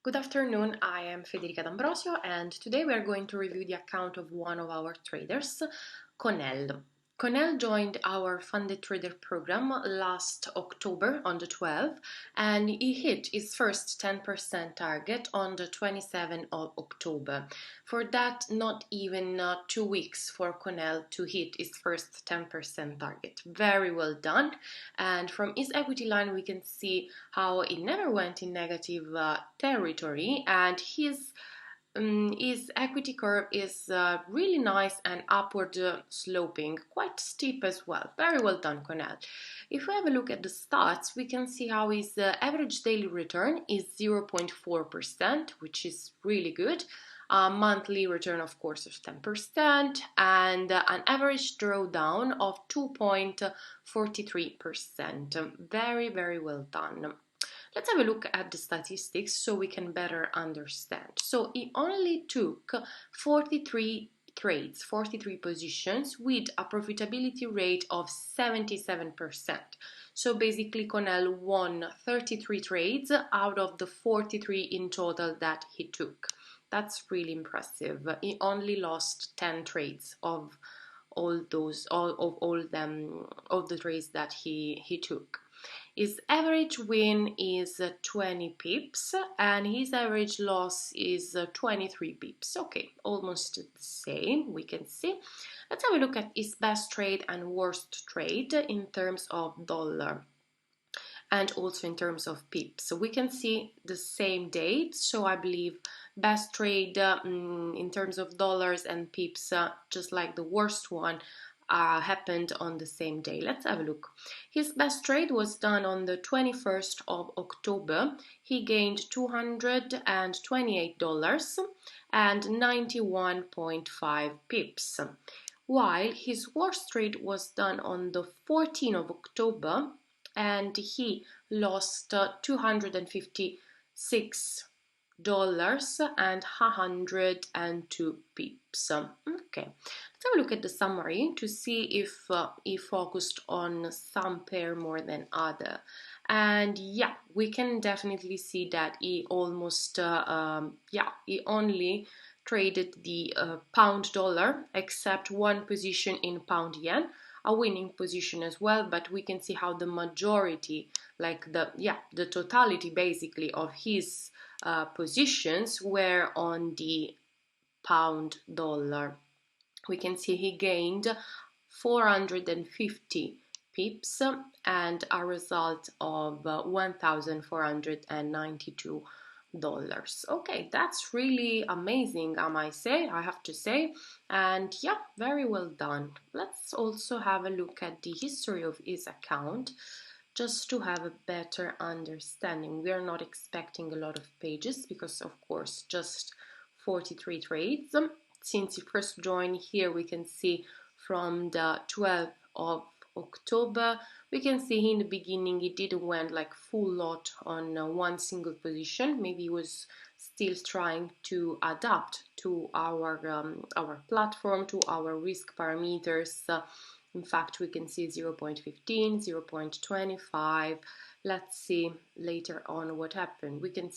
Good afternoon, I am Federica D'Ambrosio and today we are going to review the account of one of our traders, Conel. Conel joined our funded trader program last October on the 12th and he hit his first 10% target on the 27th of October. For that, not even 2 weeks for Conel to hit his first 10% target. Very well done. And from his equity line we can see how it never went in negative territory, and his equity curve is really nice and upward sloping, quite steep as well. Very well done, Conel. If we have a look at the stats, we can see how his average daily return is 0.4%, which is really good. Monthly return, of course, of 10%, and an average drawdown of 2.43%. Very, very well done. Let's have a look at the statistics so we can better understand. So he only took 43 trades, 43 positions with a profitability rate of 77%. So basically Conel won 33 trades out of the 43 in total that he took. That's really impressive. He only lost 10 trades of all the trades that he took. His average win is 20 pips and his average loss is 23 pips. Okay, almost the same, we can see. Let's have a look at his best trade and worst trade in terms of dollar and also in terms of pips. So we can see the same date. So I believe best trade in terms of dollars and pips, just like the worst one, happened on the same day. Let's have a look. His best trade was done on the 21st of October. He gained $228 and 91.5 pips. While his worst trade was done on the 14th of October and he lost $256 and 102 pips. Okay, let's have a look at the summary to see if he focused on some pair more than other. And yeah, we can definitely see that he almost he only traded the pound dollar except one position in pound yen, a winning position as well, but we can see how the majority, like the totality basically of his positions were on the pound dollar. We can see he gained 450 pips and a result of $1,492. Okay, that's really amazing, I have to say, and yeah, very well done. Let's also have a look at the history of his account just to have a better understanding. We are not expecting a lot of pages because of course just 43 trades. Since he first joined here, we can see from the 12th of October, we can see in the beginning it didn't went like full lot on one single position. Maybe he was still trying to adapt to our platform, to our risk parameters. In fact, we can see 0.15, 0.25. Let's see later on what happened. We can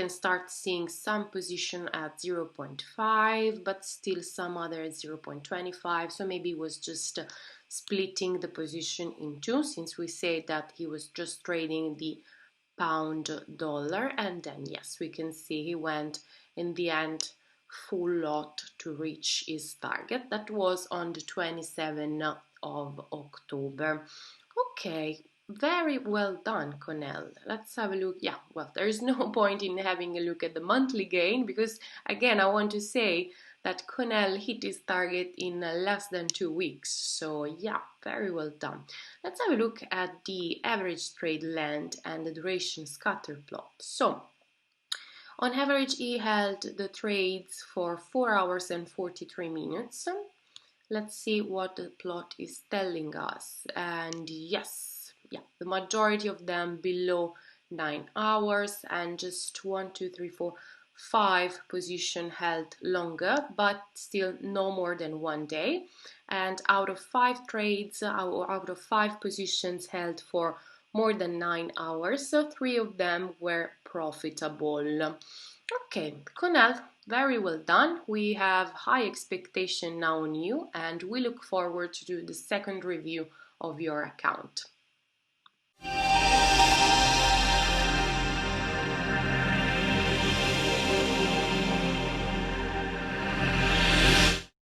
start seeing some position at 0.5, but still some other at 0.25. So maybe it was just splitting the position in two, since we say that he was just trading the pound dollar. And then yes, we can see he went in the end full lot to reach his target. That was on the 27th of October. Okay, very well done, Conel. Let's have a look. Yeah, well, there is no point in having a look at the monthly gain because, again, I want to say that Conel hit his target in less than 2 weeks. So yeah, very well done. Let's have a look at the average trade length and the duration scatter plot. So on average, he held the trades for 4 hours and 43 minutes. Let's see what the plot is telling us. And yes, yeah, the majority of them below 9 hours and just 5 position held longer, but still no more than 1 day. And out of 5 trades, out of 5 positions held for more than 9 hours, 3 of them were profitable. Okay, Conel, very well done. We have high expectation now on you, and we look forward to do the second review of your account.